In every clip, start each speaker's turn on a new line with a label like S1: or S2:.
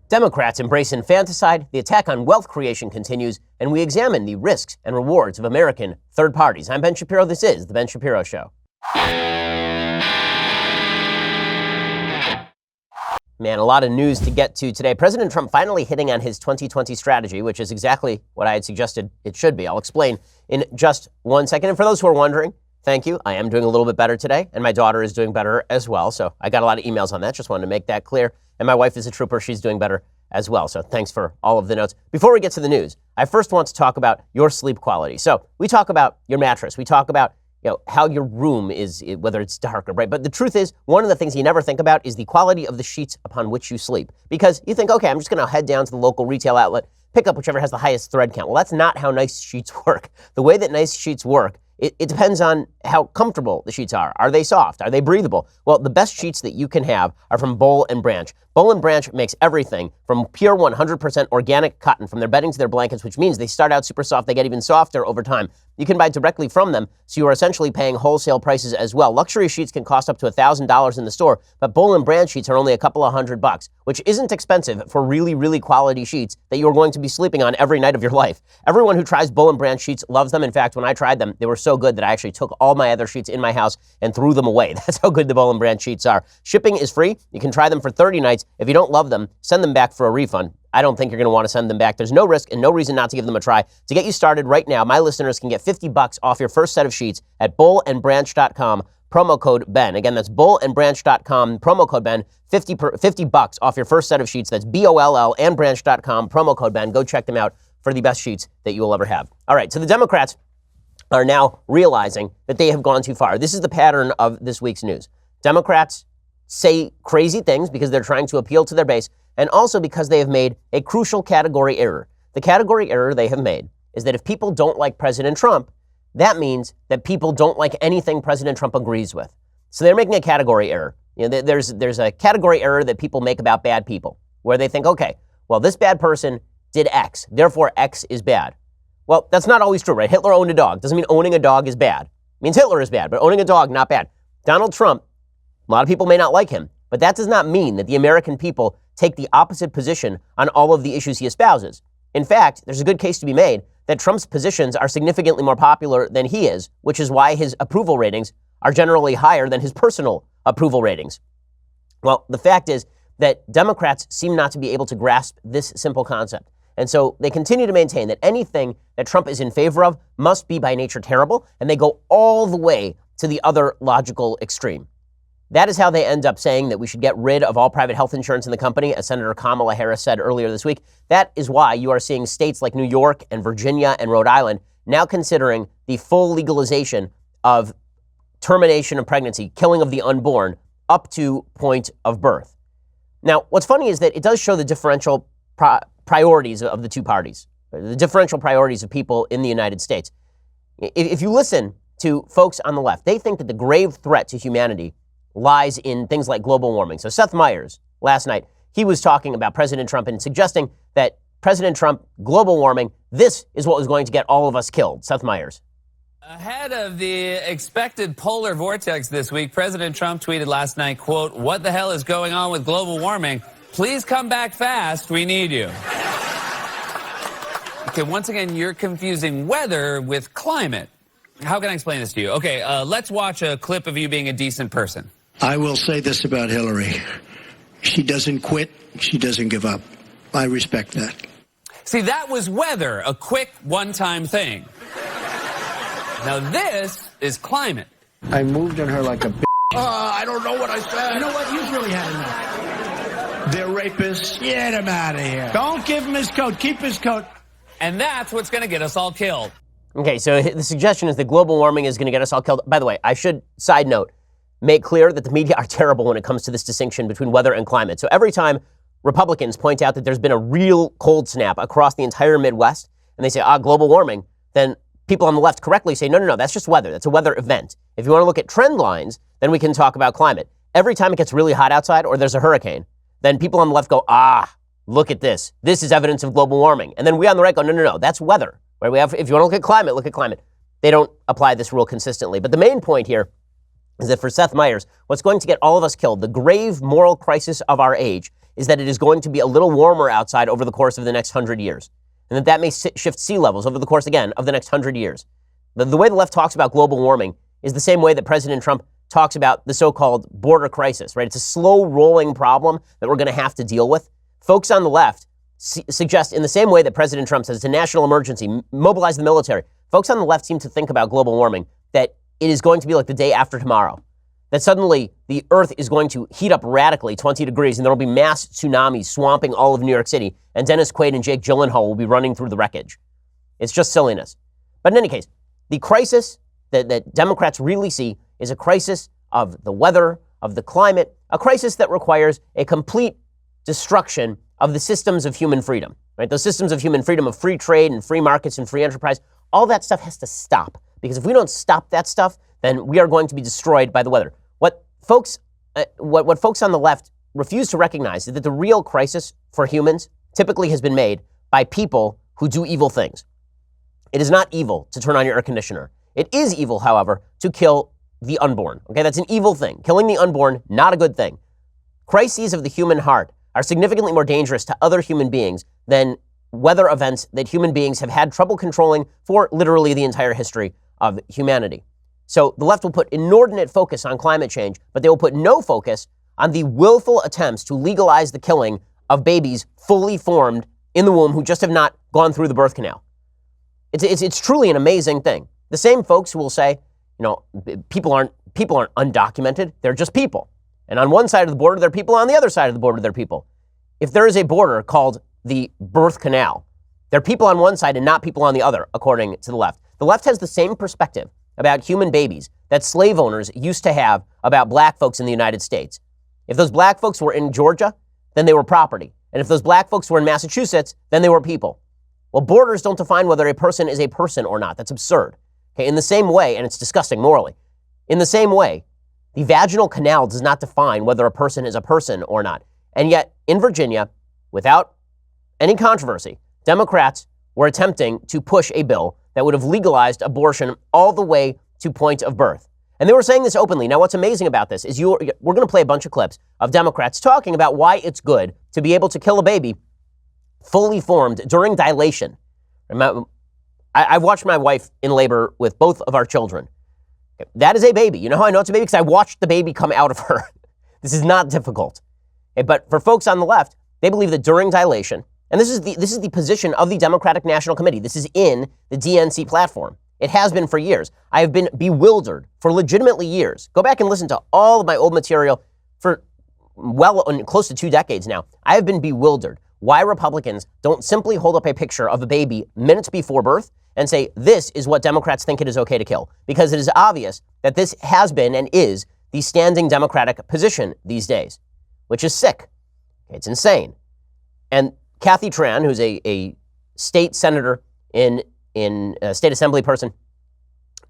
S1: Democrats embrace infanticide, the attack on wealth creation continues, and we examine the risks and rewards of American third parties. I'm Ben Shapiro. This is The Ben Shapiro Show. Man, a lot of news to get to today. President Trump finally hitting on his 2020 strategy, which is exactly what I had suggested it should be. I'll explain in just 1 second. And for those who are wondering, thank you. I am doing a little bit better today, and my daughter is doing better as well. So I got a lot of emails on that. Just wanted to make that clear. And my wife is a trooper. She's doing better as well. So thanks for all of the notes. Before we get to the news, I first want to talk about your sleep quality. So we talk about your mattress. We talk about how your room is, whether it's dark or bright. But the truth is, one of the things you never think about is the quality of the sheets upon which you sleep. Because you think, okay, I'm just going to head down to the local retail outlet, pick up whichever has the highest thread count. Well, that's not how nice sheets work. The way that nice sheets work, it depends on how comfortable the sheets are. Are they soft? Are they breathable? Well, the best sheets that you can have are from Boll & Branch. Boll & Branch makes everything from pure 100% organic cotton from their bedding to their blankets, which means they start out super soft. They get even softer over time. You can buy directly from them, so you are essentially paying wholesale prices as well. Luxury sheets can cost up to $1,000 in the store, but Boll & Branch sheets are only a couple of $100, which isn't expensive for really, really quality sheets that you're going to be sleeping on every night of your life. Everyone who tries Boll & Branch sheets loves them. In fact, when I tried them, they were so good that I actually took all my other sheets in my house and threw them away. That's how good the Boll & Branch sheets are. Shipping is free. You can try them for 30 nights. If you don't love them, send them back for a refund. I don't think you're going to want to send them back. There's no risk and no reason not to give them a try. To get you started right now, my listeners can get $50 off your first set of sheets at bollandbranch.com, promo code Ben. Again, that's bollandbranch.com, promo code Ben, $50 off your first set of sheets. That's BOLL and branch.com, promo code Ben. Go check them out for the best sheets that you will ever have. All right, so the Democrats are now realizing that they have gone too far. This is the pattern of this week's news. Democrats say crazy things because they're trying to appeal to their base, and also because they have made a crucial category error. The category error they have made is that if people don't like President Trump, that means that people don't like anything President Trump agrees with. So they're making a category error. There's a category error that people make about bad people, where they think, okay, well, this bad person did X, therefore X is bad. Well, that's not always true, right? Hitler owned a dog. Doesn't mean owning a dog is bad. It means Hitler is bad, but owning a dog, not bad. Donald Trump, a lot of people may not like him, but that does not mean that the American people take the opposite position on all of the issues he espouses. In fact, there's a good case to be made that Trump's positions are significantly more popular than he is, which is why his approval ratings are generally higher than his personal approval ratings. Well, the fact is that Democrats seem not to be able to grasp this simple concept. And so they continue to maintain that anything that Trump is in favor of must be by nature terrible, and they go all the way to the other logical extreme. That is how they end up saying that we should get rid of all private health insurance in the country, as Senator Kamala Harris said earlier this week. That is why you are seeing states like New York and Virginia and Rhode Island now considering the full legalization of termination of pregnancy, killing of the unborn, up to point of birth. Now, what's funny is that it does show the differential priorities of the two parties, the differential priorities of people in the United States. If you listen to folks on the left, they think that the grave threat to humanity lies in things like global warming. So Seth Meyers, last night, he was talking about President Trump and suggesting that President Trump, global warming, this is what was going to get all of us killed. Seth Meyers.
S2: Ahead of the expected polar vortex this week, President Trump tweeted last night, quote, "What the hell is going on with global warming? Please come back fast. We need you." Okay, once again, you're confusing weather with climate. How can I explain this to you? Okay, let's watch a clip of you being a decent person.
S3: I will say this about Hillary. She doesn't quit. She doesn't give up. I respect that.
S2: See, that was weather, a quick one-time thing. Now this is climate.
S3: I moved on her like a
S4: I don't know what I said.
S3: You know what? You've really had enough. They're rapists. Get him out of here. Don't give him his coat. Keep his coat.
S2: And that's what's going to get us all killed.
S1: Okay, so the suggestion is that global warming is going to get us all killed. By the way, I should, side note, make clear that the media are terrible when it comes to this distinction between weather and climate. So every time Republicans point out that there's been a real cold snap across the entire Midwest, and they say, global warming, then people on the left correctly say, no, that's just weather. That's a weather event. If you want to look at trend lines, then we can talk about climate. Every time it gets really hot outside or there's a hurricane, then people on the left go, look at this. This is evidence of global warming. And then we on the right go, no, that's weather. Right? If you want to look at climate, look at climate. They don't apply this rule consistently. But the main point here is that for Seth Meyers, what's going to get all of us killed, the grave moral crisis of our age, is that it is going to be a little warmer outside over the course of the next 100 years. And that may shift sea levels over the course, again, of the next 100 years. The way the left talks about global warming is the same way that President Trump talks about the so-called border crisis, right? It's a slow-rolling problem that we're going to have to deal with. Folks on the left suggest, in the same way that President Trump says it's a national emergency, mobilize the military, folks on the left seem to think about global warming that it is going to be like the day after tomorrow, that suddenly the earth is going to heat up radically 20 degrees and there will be mass tsunamis swamping all of New York City, and Dennis Quaid and Jake Gyllenhaal will be running through the wreckage. It's just silliness. But in any case, the crisis that Democrats really see is a crisis of the weather, of the climate, a crisis that requires a complete destruction of the systems of human freedom, right? Those systems of human freedom, of free trade and free markets and free enterprise, all that stuff has to stop. Because if we don't stop that stuff, then we are going to be destroyed by the weather. What folks on the left refuse to recognize is that the real crisis for humans typically has been made by people who do evil things. It is not evil to turn on your air conditioner. It is evil, however, to kill the unborn. Okay, that's an evil thing. Killing the unborn, not a good thing. Crises of the human heart are significantly more dangerous to other human beings than weather events that human beings have had trouble controlling for literally the entire history of humanity. So the left will put inordinate focus on climate change, but they will put no focus on the willful attempts to legalize the killing of babies fully formed in the womb who just have not gone through the birth canal. It's truly an amazing thing. The same folks who will say, you know, people aren't undocumented, they're just people. And on one side of the border, they're people, on the other side of the border, they're people. If there is a border called the birth canal, there are people on one side and not people on the other, according to the left. The left has the same perspective about human babies that slave owners used to have about black folks in the United States. If those black folks were in Georgia, then they were property. And if those black folks were in Massachusetts, then they were people. Well, borders don't define whether a person is a person or not. That's absurd. Okay, in the same way, and it's disgusting morally, in the same way, the vaginal canal does not define whether a person is a person or not. And yet, in Virginia, without any controversy, Democrats were attempting to push a bill that would have legalized abortion all the way to point of birth. And they were saying this openly. Now, what's amazing about this is we're going to play a bunch of clips of Democrats talking about why it's good to be able to kill a baby fully formed during dilation. I've watched my wife in labor with both of our children. That is a baby. You know how I know it's a baby? Because I watched the baby come out of her. This is not difficult. But for folks on the left, they believe that during dilation, and this is the position of the Democratic National Committee. This is in the DNC platform. It has been for years. I have been bewildered for legitimately years. Go back and listen to all of my old material for close to 2 decades now. I have been bewildered why Republicans don't simply hold up a picture of a baby minutes before birth and say, this is what Democrats think it is okay to kill. Because it is obvious that this has been and is the standing Democratic position these days, which is sick. It's insane. And Kathy Tran, who's a state senator in a state assembly person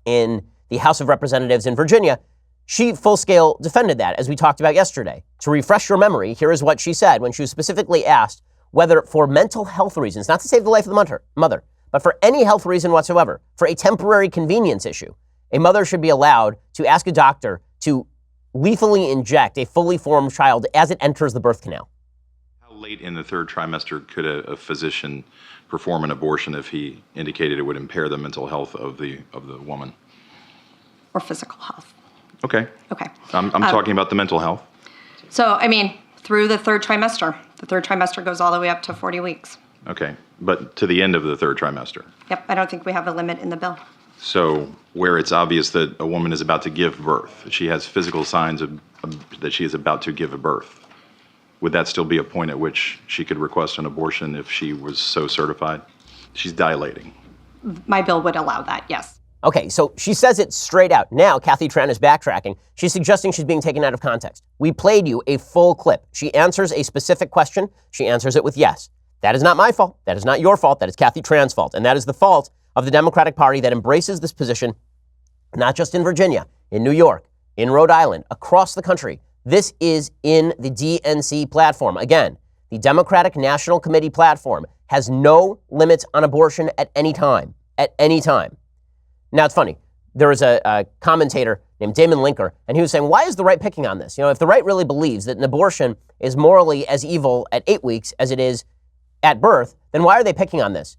S1: in the House of Representatives in Virginia, she full-scale defended that, as we talked about yesterday. To refresh your memory, here is what she said when she was specifically asked whether for mental health reasons, not to save the life of the mother, but for any health reason whatsoever, for a temporary convenience issue, a mother should be allowed to ask a doctor to lethally inject a fully formed child as it enters the birth canal.
S5: How late in the third trimester could a physician perform an abortion if he indicated it would impair the mental health of the woman?
S6: Or physical health.
S5: Okay.
S6: Okay.
S5: I'm talking about the mental health.
S6: So, I mean, through the third trimester. The third trimester goes all the way up to 40 weeks.
S5: Okay. But to the end of the third trimester.
S6: Yep. I don't think we have a limit in the bill.
S5: So where it's obvious that a woman is about to give birth, she has physical signs that she is about to give a birth, would that still be a point at which she could request an abortion if she was so certified? She's dilating.
S6: My bill would allow that, yes.
S1: Okay, so she says it straight out. Now, Kathy Tran is backtracking. She's suggesting she's being taken out of context. We played you a full clip. She answers a specific question. She answers it with yes. That is not my fault. That is not your fault. That is Kathy Tran's fault. And that is the fault of the Democratic Party that embraces this position, not just in Virginia, in New York, in Rhode Island, across the country. This is in the DNC platform. Again, the Democratic National Committee platform has no limits on abortion at any time. At any time. Now, it's funny. there was a commentator named Damon Linker, and he was saying, why is the right picking on this? You know, if the right really believes that an abortion is morally as evil at 8 weeks as it is at birth, then why are they picking on this?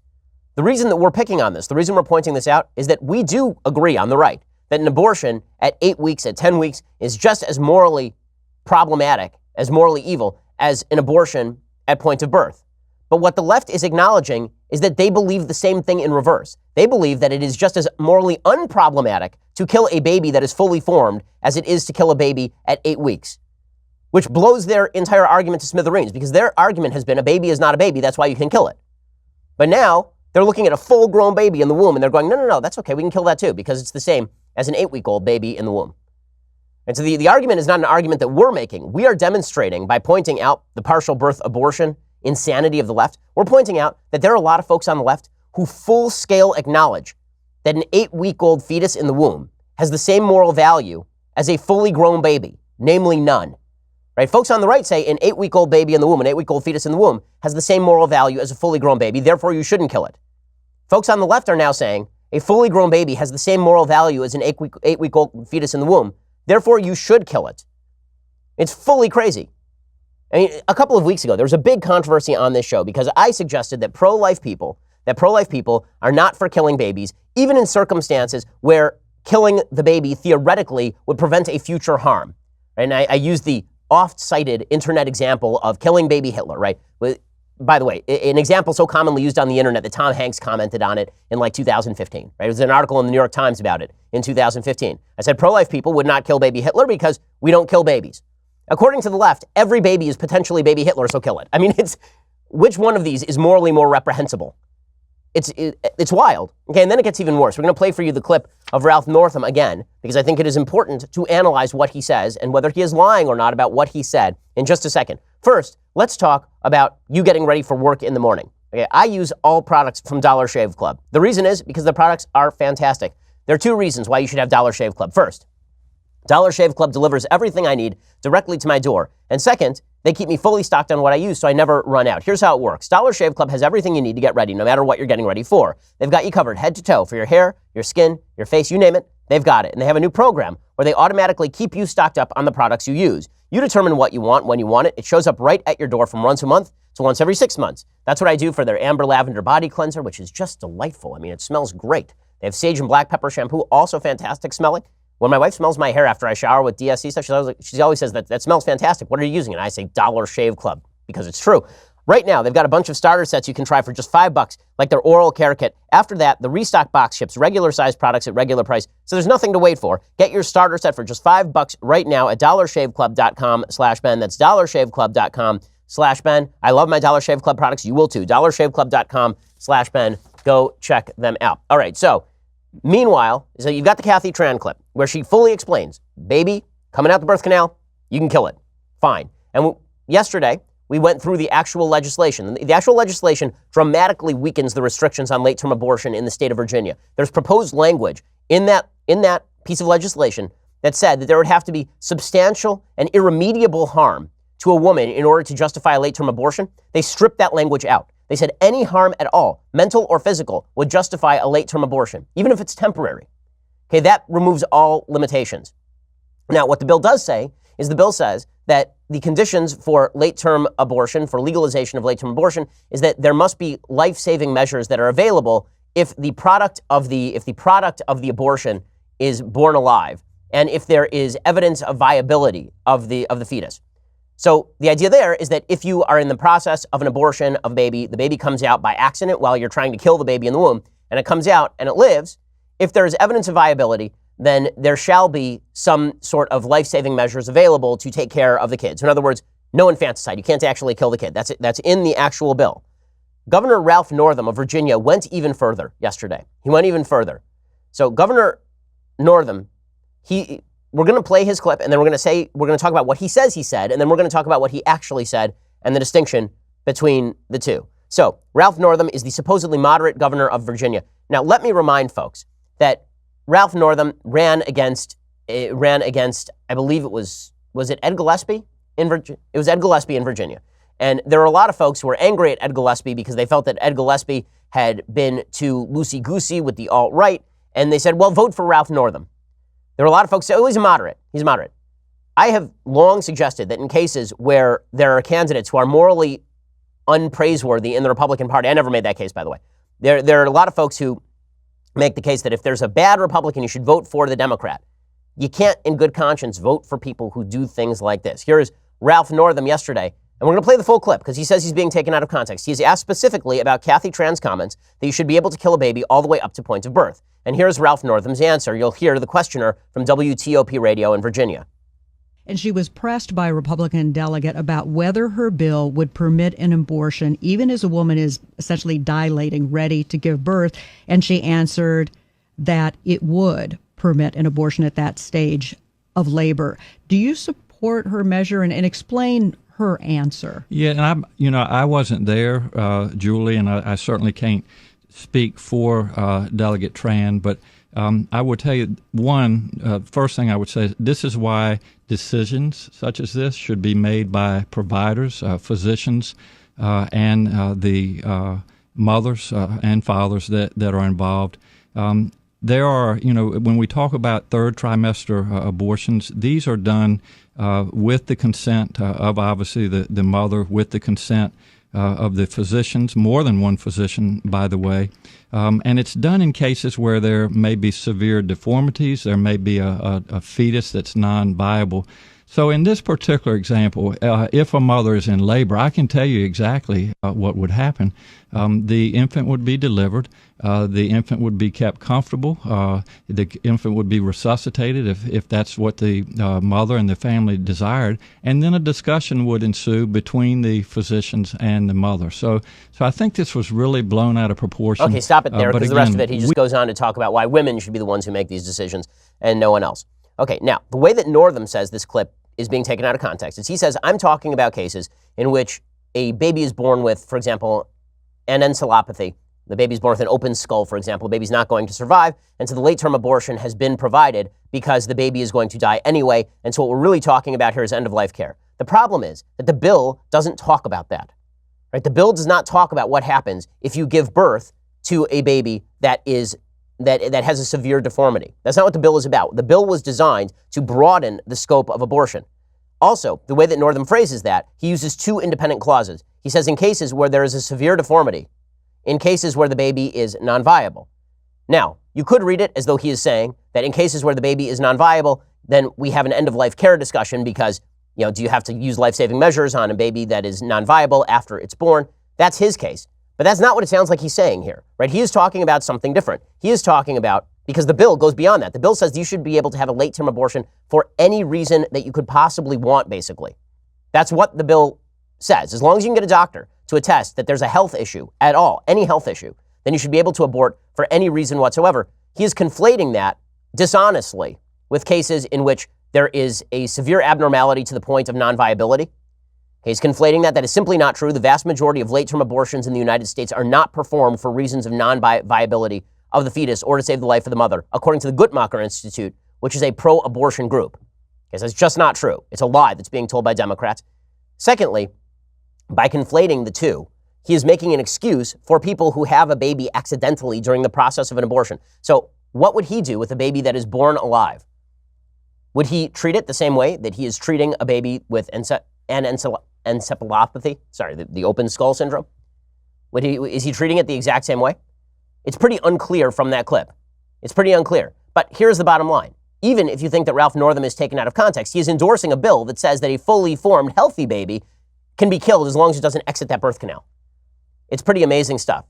S1: The reason that we're picking on this, the reason we're pointing this out, is that we do agree on the right that an abortion at 8 weeks, at 10 weeks, is just as morally problematic, as morally evil, as an abortion at point of birth. But what the left is acknowledging is that they believe the same thing in reverse. They believe that it is just as morally unproblematic to kill a baby that is fully formed as it is to kill a baby at 8 weeks, which blows their entire argument to smithereens, because their argument has been a baby is not a baby, that's why you can kill it. But now they're looking at a full-grown baby in the womb, and they're going, no, that's okay, we can kill that too, because it's the same as an 8-week-old baby in the womb. And so the argument is not an argument that we're making. We are demonstrating by pointing out the partial birth abortion insanity of the left. We're pointing out that there are a lot of folks on the left who full-scale acknowledge that an 8-week-old fetus in the womb has the same moral value as a fully grown baby, namely none. Right? Folks on the right say an 8-week-old baby in the womb, an 8-week-old fetus in the womb, has the same moral value as a fully grown baby, therefore you shouldn't kill it. Folks on the left are now saying a fully grown baby has the same moral value as an 8-week-old fetus in the womb, therefore you should kill it. It's fully crazy. I mean, a couple of weeks ago, there was a big controversy on this show because I suggested that pro-life people are not for killing babies, even in circumstances where killing the baby theoretically would prevent a future harm. And I used the oft-cited internet example of killing baby Hitler, right? By the way, an example so commonly used on the internet that Tom Hanks commented on it in like 2015, right? It was an article in the New York Times about it in 2015. I said pro-life people would not kill baby Hitler because we don't kill babies. According to the left, every baby is potentially baby Hitler, so kill it. I mean, which one of these is morally more reprehensible? It's wild. Okay, and then it gets even worse. We're going to play for you the clip of Ralph Northam again, because I think it is important to analyze what he says and whether he is lying or not about what he said in just a second. First, let's talk about you getting ready for work in the morning. Okay, I use all products from Dollar Shave Club. The reason is because the products are fantastic. There are two reasons why you should have Dollar Shave Club. First, Dollar Shave Club delivers everything I need directly to my door. And second, they keep me fully stocked on what I use so I never run out. Here's how it works. Dollar Shave Club has everything you need to get ready, no matter what you're getting ready for. They've got you covered head to toe for your hair, your skin, your face, you name it, they've got it. And they have a new program where they automatically keep you stocked up on the products you use. You determine what you want when you want it. It shows up right at your door from once a month to once every 6 months. That's what I do for their Amber Lavender Body Cleanser, which is just delightful. I mean, it smells great. They have Sage and Black Pepper Shampoo, also fantastic smelling. When my wife smells my hair after I shower with DSC stuff, she always says that smells fantastic. What are you using? And I say Dollar Shave Club, because it's true. Right now, they've got a bunch of starter sets you can try for just $5, like their oral care kit. After that, the restock box ships regular size products at regular price, so there's nothing to wait for. Get your starter set for just $5 right now at dollarshaveclub.com/Ben. That's dollarshaveclub.com/Ben. I love my Dollar Shave Club products. You will too. dollarshaveclub.com/Ben. Go check them out. All right, so meanwhile, so you've got the Kathy Tran clip where she fully explains, baby coming out the birth canal, you can kill it. Fine. And yesterday, we went through the actual legislation. The actual legislation dramatically weakens the restrictions on late-term abortion in the state of Virginia. There's proposed language in that piece of legislation that said that there would have to be substantial and irremediable harm to a woman in order to justify a late-term abortion. They stripped that language out. They said any harm at all, mental or physical, would justify a late-term abortion, even if it's temporary. Okay, that removes all limitations. Now, what the bill does say is the bill says that the conditions for late-term abortion, for legalization of late-term abortion, is that there must be life-saving measures that are available if the product of the abortion is born alive, and if there is evidence of viability of the fetus. So the idea there is that if you are in the process of an abortion of a baby, the baby comes out by accident while you're trying to kill the baby in the womb, and it comes out and it lives, if there is evidence of viability, then there shall be some sort of life-saving measures available to take care of the kids. In other words, no infanticide. You can't actually kill the kid. That's in the actual bill. Governor Ralph Northam of Virginia went even further yesterday. He went even further. So Governor Northam, we're going to play his clip, and then we're going to talk about what he says he said, and then we're going to talk about what he actually said and the distinction between the two. So Ralph Northam is the supposedly moderate governor of Virginia. Now, let me remind folks that Ralph Northam ran against, I believe was it Ed Gillespie in Virginia? It was Ed Gillespie in Virginia. And there are a lot of folks who are angry at Ed Gillespie because they felt that Ed Gillespie had been too loosey-goosey with the alt-right, and they said, well, vote for Ralph Northam. There were a lot of folks who say, oh, he's a moderate. He's moderate. I have long suggested that in cases where there are candidates who are morally unpraiseworthy in the Republican Party, I never made that case, by the way. There are a lot of folks who make the case that if there's a bad Republican, you should vote for the Democrat. You can't, in good conscience, vote for people who do things like this. Here is Ralph Northam yesterday, and we're going to play the full clip because he says he's being taken out of context. He's asked specifically about Kathy Tran's comments that you should be able to kill a baby all the way up to point of birth. And here's Ralph Northam's answer. You'll hear the questioner from WTOP Radio in Virginia.
S7: And she was pressed by a Republican delegate about whether her bill would permit an abortion, even as a woman is essentially dilating, ready to give birth. And she answered that it would permit an abortion at that stage of labor. Do you support her measure and explain her answer?
S8: Yeah, and I wasn't there, Julie, and I certainly can't speak for Delegate Tran, but I would tell you first thing I would say is this is why decisions such as this should be made by providers, physicians, and the mothers and fathers that are involved. There are, when we talk about third trimester abortions, these are done with the consent of obviously the mother, with the consent of the physicians, more than one physician, by the way. And it's done in cases where there may be severe deformities, there may be a fetus that's non-viable. So in this particular example, if a mother is in labor, I can tell you exactly what would happen. The infant would be delivered. The infant would be kept comfortable. The infant would be resuscitated if that's what the mother and the family desired. And then a discussion would ensue between the physicians and the mother. So I think this was really blown out of proportion.
S1: Okay, stop it there, because the rest of it, he just goes on to talk about why women should be the ones who make these decisions and no one else. Okay, now, the way that Northam says this clip is being taken out of context is he says, I'm talking about cases in which a baby is born with, for example, anencephalopathy. The baby's born with an open skull, for example. The baby's not going to survive, and so the late-term abortion has been provided because the baby is going to die anyway, and so what we're really talking about here is end-of-life care. The problem is that the bill doesn't talk about that. Right? The bill does not talk about what happens if you give birth to a baby that has a severe deformity. That's not what the bill is about. The bill was designed to broaden the scope of abortion. Also, the way that Northam phrases that, he uses two independent clauses. He says in cases where there is a severe deformity, in cases where the baby is non-viable. Now, you could read it as though he is saying that in cases where the baby is non-viable, then we have an end-of-life care discussion because, do you have to use life-saving measures on a baby that is non-viable after it's born? That's his case. But that's not what it sounds like he's saying here, right? He is talking about something different. He is talking about, because the bill goes beyond that. The bill says you should be able to have a late-term abortion for any reason that you could possibly want, basically. That's what the bill says. As long as you can get a doctor to attest that there's a health issue at all, any health issue, then you should be able to abort for any reason whatsoever. He is conflating that dishonestly with cases in which there is a severe abnormality to the point of non-viability. He's conflating that. That is simply not true. The vast majority of late-term abortions in the United States are not performed for reasons of non-viability of the fetus or to save the life of the mother, according to the Guttmacher Institute, which is a pro-abortion group. Okay, so it's just not true. It's a lie that's being told by Democrats. Secondly, by conflating the two, he is making an excuse for people who have a baby accidentally during the process of an abortion. So what would he do with a baby that is born alive? Would he treat it the same way that he is treating a baby with encephalopathy, the open skull syndrome? Is he treating it the exact same way? It's pretty unclear from that clip. It's pretty unclear. But here's the bottom line. Even if you think that Ralph Northam is taken out of context, he is endorsing a bill that says that a fully formed, healthy baby can be killed as long as it doesn't exit that birth canal. It's pretty amazing stuff.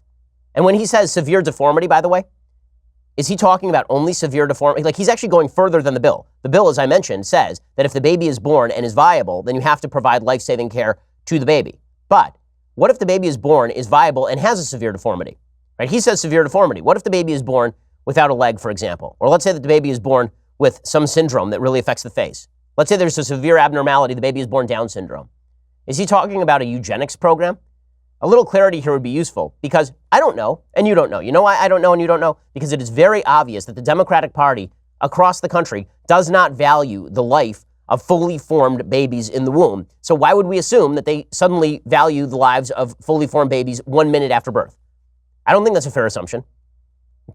S1: And when he says severe deformity, by the way, is he talking about only severe deformity? Like, he's actually going further than the bill. The bill, as I mentioned, says that if the baby is born and is viable, then you have to provide life-saving care to the baby. But what if the baby is born, is viable, and has a severe deformity? Right? He says severe deformity. What if the baby is born without a leg, for example? Or let's say that the baby is born with some syndrome that really affects the face. Let's say there's a severe abnormality. The baby is born Down syndrome. Is he talking about a eugenics program? A little clarity here would be useful, because I don't know, and you don't know. You know why I don't know and you don't know? Because it is very obvious that the Democratic Party across the country does not value the life of fully formed babies in the womb. So why would we assume that they suddenly value the lives of fully formed babies 1 minute after birth? I don't think that's a fair assumption.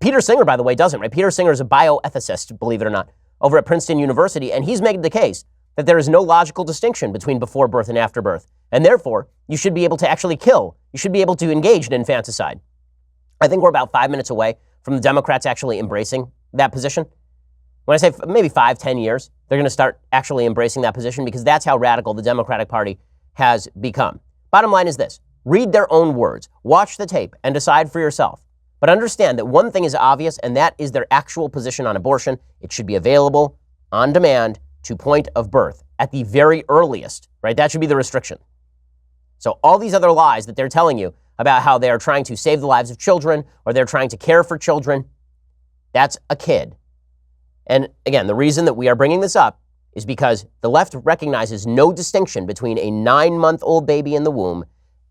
S1: Peter Singer, by the way, doesn't, right? Peter Singer is a bioethicist, believe it or not, over at Princeton University, and he's made the case that there is no logical distinction between before birth and after birth, and therefore you should be able to actually kill. You should be able to engage in infanticide. I think we're about 5 minutes away from the Democrats actually embracing that position. When I say maybe 5-10 years, they're going to start actually embracing that position because that's how radical the Democratic Party has become. Bottom line is this: read their own words, watch the tape, and decide for yourself. But understand that one thing is obvious, and that is their actual position on abortion. It should be available on demand to point of birth at the very earliest, right? That should be the restriction. So all these other lies that they're telling you about how they're trying to save the lives of children or they're trying to care for children, that's a kid. And again, the reason that we are bringing this up is because the left recognizes no distinction between a 9-month-old baby in the womb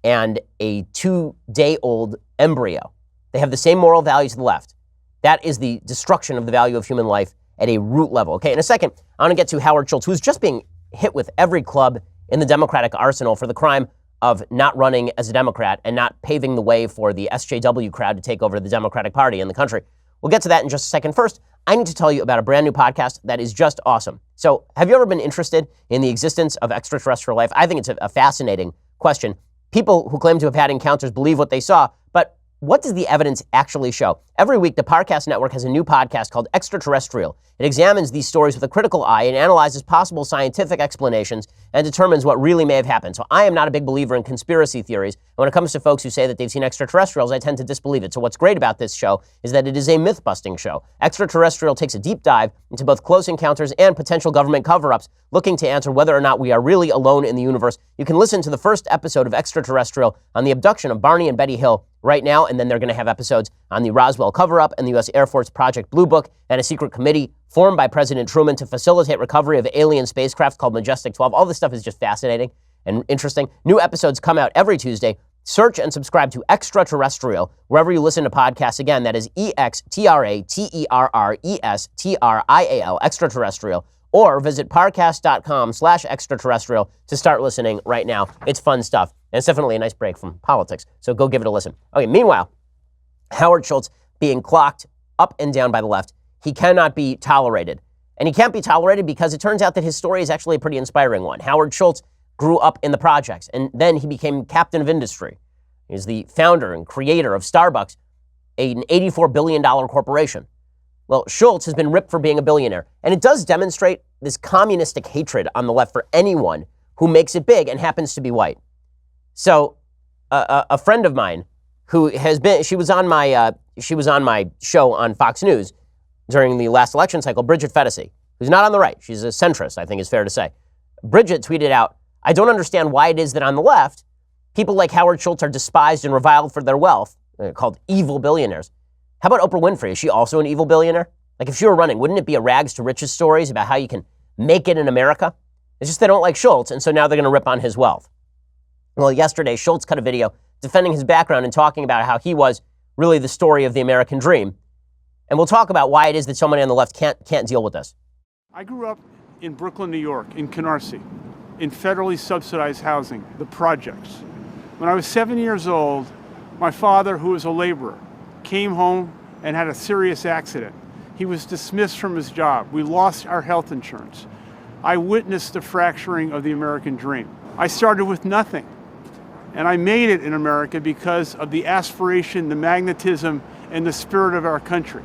S1: and a 2-day-old embryo. They have the same moral values to the left. That is the destruction of the value of human life at a root level. Okay, in a second, I want to get to Howard Schultz, who's just being hit with every club in the Democratic arsenal for the crime of not running as a Democrat and not paving the way for the SJW crowd to take over the Democratic Party in the country. We'll get to that in just a second. First, I need to tell you about a brand new podcast that is just awesome. So, have you ever been interested in the existence of extraterrestrial life? I think it's a fascinating question. People who claim to have had encounters believe what they saw, but what does the evidence actually show? Every week, the Parcast Network has a new podcast called Extraterrestrial. It examines these stories with a critical eye and analyzes possible scientific explanations and determines what really may have happened. So I am not a big believer in conspiracy theories. And when it comes to folks who say that they've seen extraterrestrials, I tend to disbelieve it. So what's great about this show is that it is a myth-busting show. Extraterrestrial takes a deep dive into both close encounters and potential government cover-ups, looking to answer whether or not we are really alone in the universe. You can listen to the first episode of Extraterrestrial on the abduction of Barney and Betty Hill right now, and then they're going to have episodes on the Roswell cover-up and the U.S. Air Force Project Blue Book and a secret committee formed by President Truman to facilitate recovery of alien spacecraft called Majestic 12. All this stuff is just fascinating and interesting. New episodes come out every Tuesday. Search and subscribe to Extraterrestrial wherever you listen to podcasts. Again, that is EXTRATERRESTRIAL, Extraterrestrial. Or visit parcast.com/extraterrestrial to start listening right now. It's fun stuff. And it's definitely a nice break from politics. So go give it a listen. Okay, meanwhile, Howard Schultz being clocked up and down by the left. He cannot be tolerated. And he can't be tolerated because it turns out that his story is actually a pretty inspiring one. Howard Schultz grew up in the projects, and then he became captain of industry. He's the founder and creator of Starbucks, an $84 billion corporation. Well, Schultz has been ripped for being a billionaire, and it does demonstrate this communistic hatred on the left for anyone who makes it big and happens to be white. So, a friend of mine who has been, she was on my show on Fox News during the last election cycle, Bridget Fetisi, who's not on the right. She's a centrist, I think is fair to say. Bridget tweeted out, "I don't understand why it is that on the left, people like Howard Schultz are despised and reviled for their wealth, called evil billionaires. How about Oprah Winfrey? Is she also an evil billionaire? Like if she were running, wouldn't it be a rags to riches stories about how you can make it in America? It's just they don't like Schultz, and so now they're going to rip on his wealth." Well, yesterday, Schultz cut a video defending his background and talking about how he was really the story of the American dream. And we'll talk about why it is that so many on the left can't deal with this.
S9: I grew up in Brooklyn, New York, in Canarsie, in federally subsidized housing, the projects. When I was 7 years old, my father, who was a laborer, came home and had a serious accident. He was dismissed from his job. We lost our health insurance. I witnessed the fracturing of the American dream. I started with nothing, and I made it in America because of the aspiration, the magnetism, and the spirit of our country.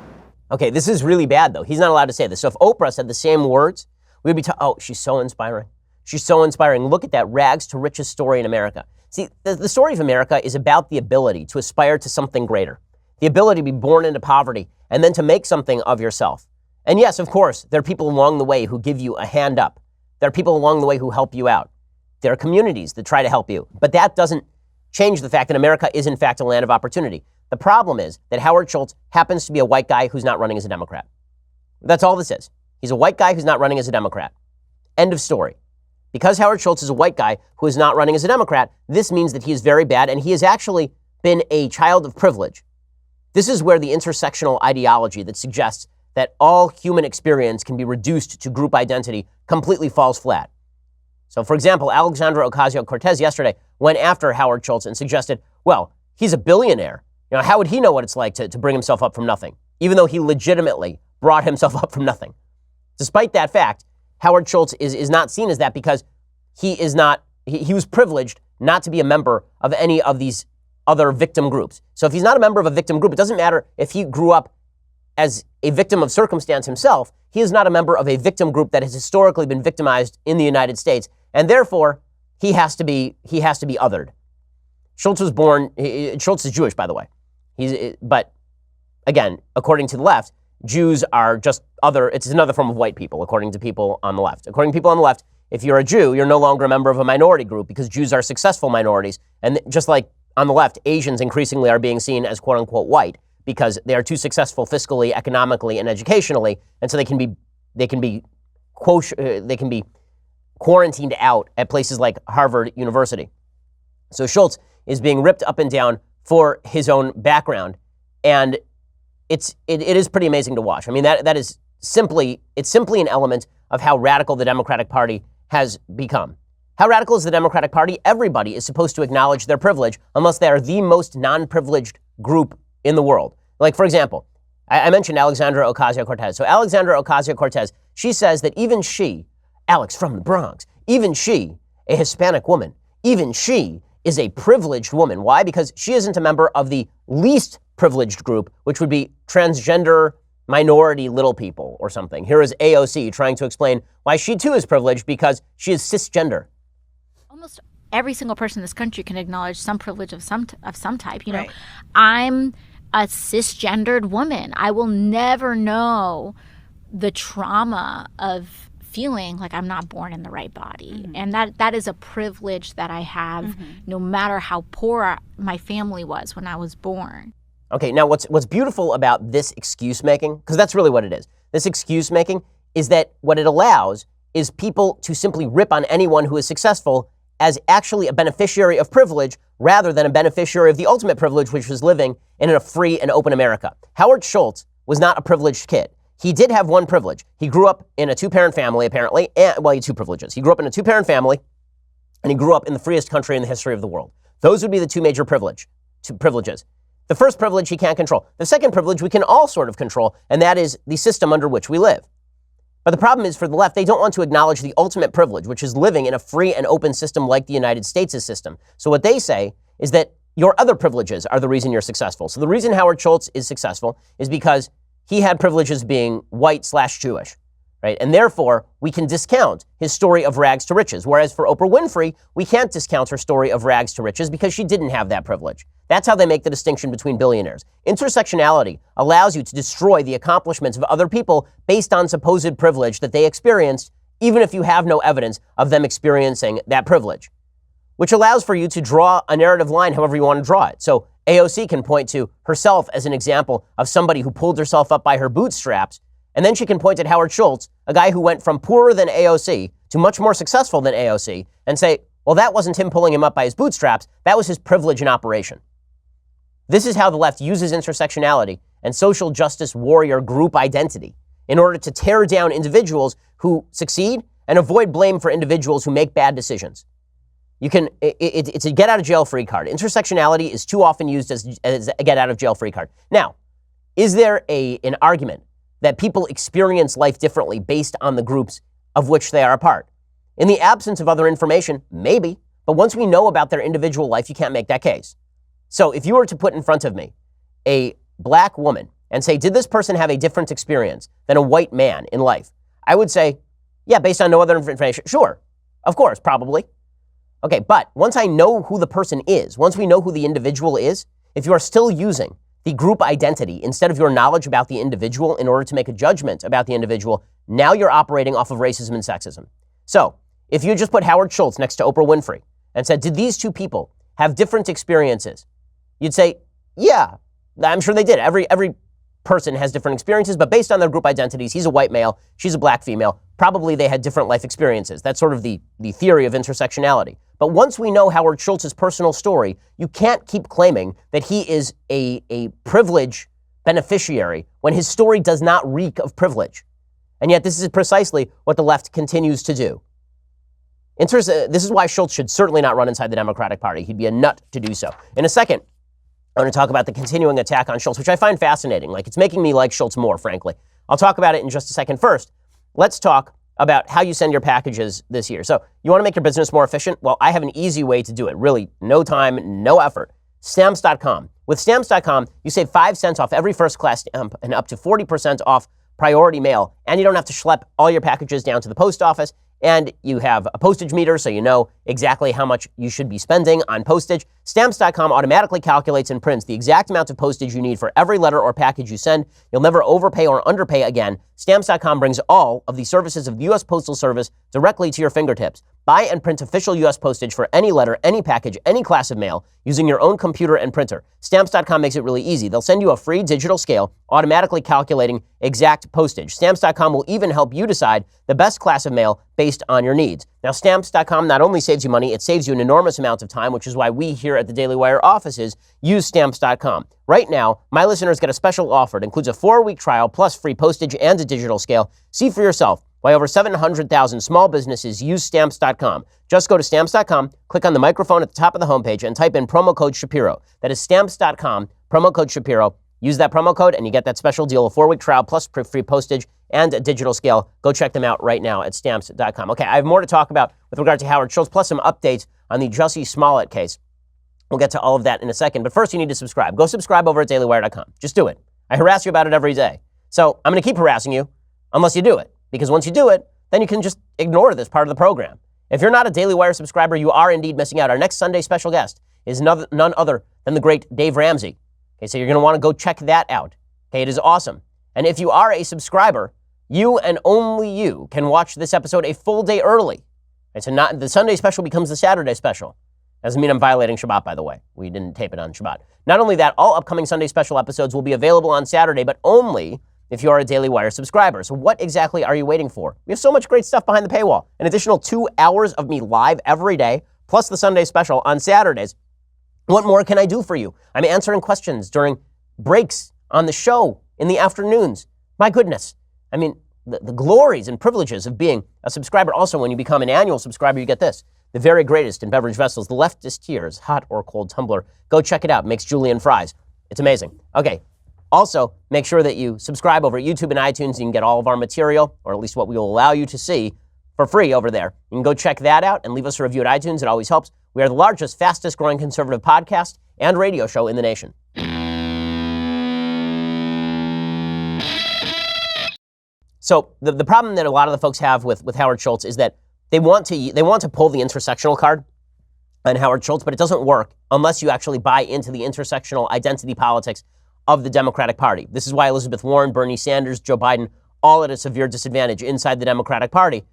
S1: Okay, this is really bad, though. He's not allowed to say this. So if Oprah said the same words, we'd be oh, she's so inspiring. She's so inspiring. Look at that rags to riches story in America. See, the story of America is about the ability to aspire to something greater, the ability to be born into poverty and then to make something of yourself. And yes, of course, there are people along the way who give you a hand up. There are people along the way who help you out. There are communities that try to help you. But that doesn't change the fact that America is, in fact, a land of opportunity. The problem is that Howard Schultz happens to be a white guy who's not running as a Democrat. That's all this is. He's a white guy who's not running as a Democrat. End of story. Because Howard Schultz is a white guy who is not running as a Democrat, this means that he is very bad, and he has actually been a child of privilege. This is where the intersectional ideology that suggests that all human experience can be reduced to group identity completely falls flat. So, for example, Alexandra Ocasio-Cortez yesterday went after Howard Schultz and suggested, well, he's a billionaire. You know, how would he know what it's like to bring himself up from nothing? even though he legitimately brought himself up from nothing. Despite that fact, Howard Schultz is not seen as that because he was privileged not to be a member of any of these other victim groups. So if he's not a member of a victim group, it doesn't matter if he grew up as a victim of circumstance himself. He is not a member of a victim group that has historically been victimized in the United States, and therefore he has to be othered. Schultz is Jewish, by the way. But again, according to the left, Jews are just it's another form of white people, according to people on the left. According to people on the left, if you're a Jew, you're no longer a member of a minority group because Jews are successful minorities. And just like on the left, Asians increasingly are being seen as quote unquote white because they are too successful fiscally, economically, and educationally. And so they can be quarantined out at places like Harvard University. So Schultz is being ripped up and down for his own background. And it is pretty amazing to watch. I mean, it's simply an element of how radical the Democratic Party has become. How radical is the Democratic Party? Everybody is supposed to acknowledge their privilege unless they are the most non-privileged group in the world. Like, for example, I mentioned Alexandra Ocasio-Cortez. So Alexandra Ocasio-Cortez, she says that even she, Alex from the Bronx, even she, a Hispanic woman, even she is a privileged woman. Why? Because she isn't a member of the least privileged group, which would be transgender minority little people or something. Here is AOC trying to explain why she too is privileged because she is cisgender.
S10: Almost every single person in this country can acknowledge some privilege of some type. You know,
S6: Right.
S10: I'm a cisgendered woman. I will never know the trauma of feeling like I'm not born in the right body. And that is a privilege that I have no matter how poor my family was when I was born.
S1: Okay, now what's beautiful about this excuse making, because that's really what it is. This excuse making is that what it allows is people to simply rip on anyone who is successful as actually a beneficiary of privilege rather than a beneficiary of the ultimate privilege, which was living in a free and open America. Howard Schultz was not a privileged kid. He did have one privilege. He grew up in a two-parent family, apparently. He had two privileges. He grew up in a two-parent family, and he grew up in the freest country in the history of the world. Those would be the two major privileges. The first privilege he can't control. The second privilege we can all sort of control, and that is the system under which we live. But the problem is for the left, they don't want to acknowledge the ultimate privilege, which is living in a free and open system like the United States' system. So what they say is that your other privileges are the reason you're successful. So the reason Howard Schultz is successful is because he had privileges being white/Jewish, right? And therefore, we can discount his story of rags to riches. Whereas for Oprah Winfrey, we can't discount her story of rags to riches because she didn't have that privilege. That's how they make the distinction between billionaires. Intersectionality allows you to destroy the accomplishments of other people based on supposed privilege that they experienced, even if you have no evidence of them experiencing that privilege, which allows for you to draw a narrative line however you want to draw it. So AOC can point to herself as an example of somebody who pulled herself up by her bootstraps, and then she can point at Howard Schultz, a guy who went from poorer than AOC to much more successful than AOC, and say, well, that wasn't him pulling him up by his bootstraps, that was his privilege in operation. This is how the left uses intersectionality and social justice warrior group identity in order to tear down individuals who succeed and avoid blame for individuals who make bad decisions. It's a get-out-of-jail-free card. Intersectionality is too often used as a get-out-of-jail-free card. Now, is there an argument that people experience life differently based on the groups of which they are a part? In the absence of other information, maybe, but once we know about their individual life, you can't make that case. So if you were to put in front of me a black woman and say, did this person have a different experience than a white man in life? I would say, yeah, based on no other information, sure, of course, probably. Okay, but once I know who the person is, once we know who the individual is, if you are still using the group identity instead of your knowledge about the individual in order to make a judgment about the individual, now you're operating off of racism and sexism. So if you just put Howard Schultz next to Oprah Winfrey and said, did these two people have different experiences? You'd say, yeah, I'm sure they did. Every person has different experiences, but based on their group identities, he's a white male, she's a black female, probably they had different life experiences. That's sort of the theory of intersectionality. But once we know Howard Schultz's personal story, you can't keep claiming that he is a privilege beneficiary when his story does not reek of privilege. And yet this is precisely what the left continues to do. This is why Schultz should certainly not run inside the Democratic Party. He'd be a nut to do so. In a second, I want to talk about the continuing attack on Schultz, which I find fascinating. Like, it's making me like Schultz more, frankly. I'll talk about it in just a second. First, let's talk about how you send your packages this year. So you want to make your business more efficient? Well, I have an easy way to do it. Really, no time, no effort. Stamps.com. With Stamps.com, you save 5 cents off every first-class stamp and up to 40% off priority mail. And you don't have to schlep all your packages down to the post office. And you have a postage meter, so you know exactly how much you should be spending on postage. Stamps.com automatically calculates and prints the exact amount of postage you need for every letter or package you send. You'll never overpay or underpay again. Stamps.com brings all of the services of the U.S. Postal Service directly to your fingertips. Buy and print official U.S. postage for any letter, any package, any class of mail using your own computer and printer. Stamps.com makes it really easy. They'll send you a free digital scale, automatically calculating exact postage. Stamps.com will even help you decide the best class of mail based on your needs. Now, Stamps.com not only saves you money, it saves you an enormous amount of time, which is why we here at the Daily Wire offices use Stamps.com. Right now, my listeners get a special offer. It includes a 4-week trial plus free postage and a digital scale. See for yourself why over 700,000 small businesses use Stamps.com. Just go to Stamps.com, click on the microphone at the top of the homepage, and type in promo code Shapiro. That is Stamps.com, promo code Shapiro. Use that promo code, and you get that special deal, a 4-week trial plus free postage and a digital scale. Go check them out right now at Stamps.com. Okay, I have more to talk about with regard to Howard Schultz, plus some updates on the Jussie Smollett case. We'll get to all of that in a second. But first, you need to subscribe. Go subscribe over at dailywire.com. Just do it. I harass you about it every day. So I'm going to keep harassing you unless you do it. Because once you do it, then you can just ignore this part of the program. If you're not a Daily Wire subscriber, you are indeed missing out. Our next Sunday special guest is none other than the great Dave Ramsey. Okay, so you're going to want to go check that out. Okay, it is awesome. And if you are a subscriber, you and only you can watch this episode a full day early. Okay, so not the Sunday special becomes the Saturday special. Doesn't mean I'm violating Shabbat, by the way. We didn't tape it on Shabbat. Not only that, all upcoming Sunday special episodes will be available on Saturday, but only if you are a Daily Wire subscriber. So what exactly are you waiting for? We have so much great stuff behind the paywall. An additional 2 hours of me live every day, plus the Sunday special on Saturdays. What more can I do for you? I'm answering questions during breaks on the show in the afternoons. My goodness. I mean, the glories and privileges of being a subscriber. Also, when you become an annual subscriber, you get this. The very greatest in beverage vessels, the leftist tears, hot or cold tumbler. Go check it out. Makes julienne fries. It's amazing. Okay. Also, make sure that you subscribe over at YouTube and iTunes. You can get all of our material, or at least what we will allow you to see, for free over there. You can go check that out and leave us a review at iTunes. It always helps. We are the largest, fastest growing conservative podcast and radio show in the nation. So the problem that a lot of the folks have with Howard Schultz is that they want to pull the intersectional card on Howard Schultz, but it doesn't work unless you actually buy into the intersectional identity politics of the Democratic Party. This is why Elizabeth Warren, Bernie Sanders, Joe Biden, all at a severe disadvantage inside the Democratic Party.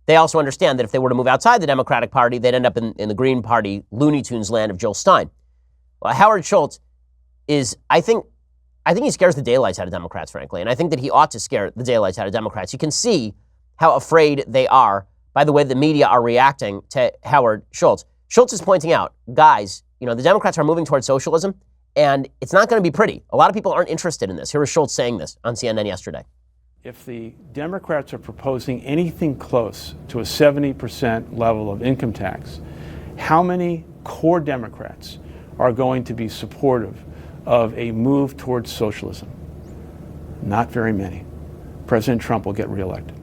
S1: They also understand that if they were to move outside the Democratic Party, they'd end up in the Green Party Looney Tunes land of Jill Stein. Well, Howard Schultz is, I think he scares the daylights out of Democrats, frankly, and I think that he ought to scare the daylights out of Democrats. You can see how afraid they are by the way the media are reacting to Howard Schultz. Schultz is pointing out, guys, the Democrats are moving towards socialism, and it's not going to be pretty. A lot of people aren't interested in this. Here was Schultz saying this on CNN yesterday.
S9: If the Democrats are proposing anything close to a 70% level of income tax, how many core Democrats are going to be supportive of a move towards socialism? Not very many. President Trump will get reelected.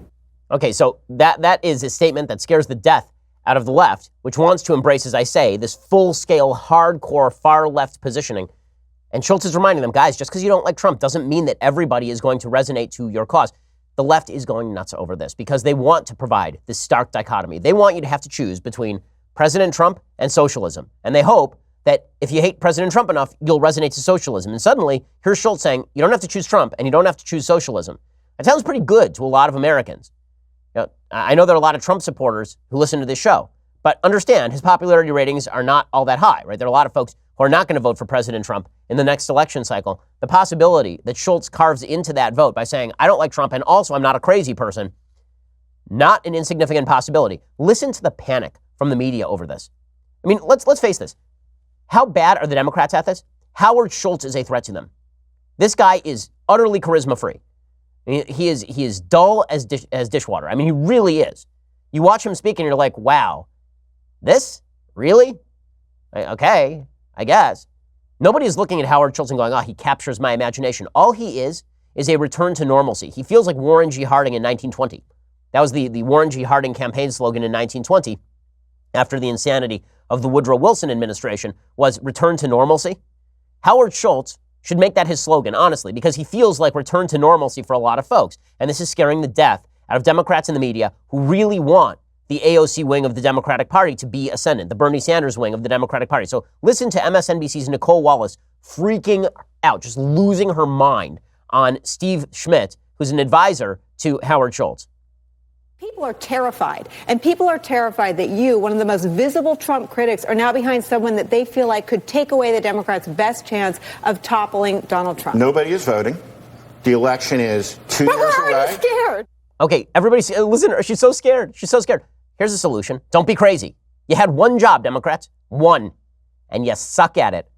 S9: Okay, so that is a statement that scares the death out of the left, which wants to embrace, as I say, this full-scale, hardcore, far-left positioning. And Schultz is reminding them, guys, just because you don't like Trump doesn't mean that everybody is going to resonate to your cause. The left is going nuts over this because they want to provide this stark dichotomy. They want you to have to choose between President Trump and socialism. And they hope that if you hate President Trump enough, you'll resonate to socialism. And suddenly, here's Schultz saying, you don't have to choose Trump and you don't have to choose socialism. That sounds pretty good to a lot of Americans. I know there are a lot of Trump supporters who listen to this show, but understand his popularity ratings are not all that high, right? There are a lot of folks who are not going to vote for President Trump in the next election cycle. The possibility that Schultz carves into that vote by saying, I don't like Trump and also I'm not a crazy person, not an insignificant possibility. Listen to the panic from the media over this. I mean, let's face this. How bad are the Democrats at this? Howard Schultz is a threat to them. This guy is utterly charisma-free. I mean, he is dull as dishwater. I mean, he really is. You watch him speak and you're like, wow, this? Really? Okay, I guess.
S1: Nobody is looking at Howard Schultz and going, he captures my imagination. All he is a return to normalcy. He feels like Warren G. Harding in 1920. That was the Warren G. Harding campaign slogan in 1920 after the insanity of the Woodrow Wilson administration was return to normalcy. Howard Schultz should make that his slogan, honestly, because he feels like return to normalcy for a lot of folks. And this is scaring the death out of Democrats in the media who really want the AOC wing of the Democratic Party to be ascendant, the Bernie Sanders wing of the Democratic Party. So listen to MSNBC's Nicole Wallace freaking out, just losing her mind on Steve Schmidt, who's an advisor to Howard Schultz.
S11: People are terrified, and people are terrified that you, one of the most visible Trump critics, are now behind someone that they feel like could take away the Democrats' best chance of toppling Donald Trump.
S4: Nobody is voting. The election is 2 years away.
S11: We're already scared.
S1: Okay, everybody, listen to her. She's so scared. She's so scared. Here's a solution. Don't be crazy. You had one job, Democrats. One. And you suck at it.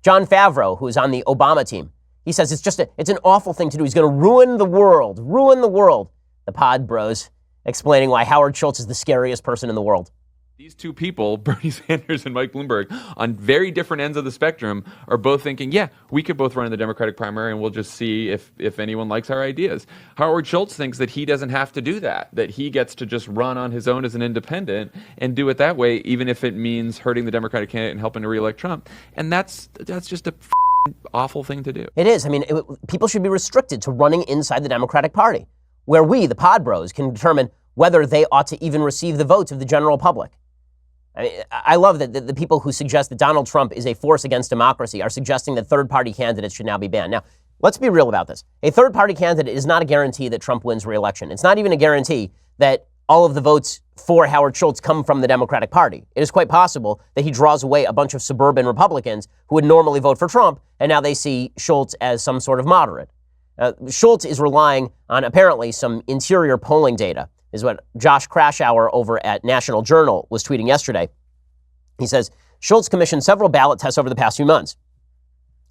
S1: John Favreau, who is on the Obama team, he says it's an awful thing to do. He's going to ruin the world. Ruin the world. The Pod Bros explaining why Howard Schultz is the scariest person in the world.
S12: These two people, Bernie Sanders and Mike Bloomberg, on very different ends of the spectrum, are both thinking, yeah, we could both run in the Democratic primary and we'll just see if anyone likes our ideas. Howard Schultz thinks that he doesn't have to do that he gets to just run on his own as an independent and do it that way, even if it means hurting the Democratic candidate and helping to reelect Trump. And that's just a awful thing to do.
S1: It is. I mean, people should be restricted to running inside the Democratic Party, where we, the Pod Bros, can determine whether they ought to even receive the votes of the general public. I mean, I love that the people who suggest that Donald Trump is a force against democracy are suggesting that third-party candidates should now be banned. Now, let's be real about this. A third-party candidate is not a guarantee that Trump wins re-election. It's not even a guarantee that all of the votes for Howard Schultz come from the Democratic Party. It is quite possible that he draws away a bunch of suburban Republicans who would normally vote for Trump, and now they see Schultz as some sort of moderate. Schultz is relying on apparently some interior polling data, is what Josh Krashour over at National Journal was tweeting yesterday. He says, Schultz commissioned several ballot tests over the past few months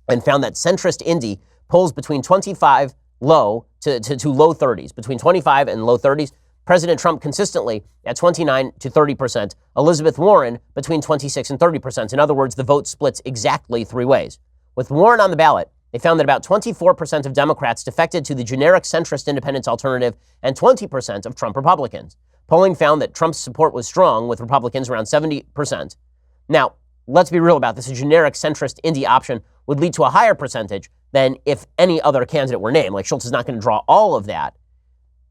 S1: and found that centrist Indy polls between 25 low to low 30s, between 25 and low 30s. President Trump consistently at 29 to 30%. Elizabeth Warren between 26 and 30%. In other words, the vote splits exactly three ways. With Warren on the ballot, they found that about 24% of Democrats defected to the generic centrist independence alternative and 20% of Trump Republicans. Polling found that Trump's support was strong, with Republicans around 70%. Now, let's be real about this. A generic centrist Indy option would lead to a higher percentage than if any other candidate were named. Like, Schultz is not going to draw all of that.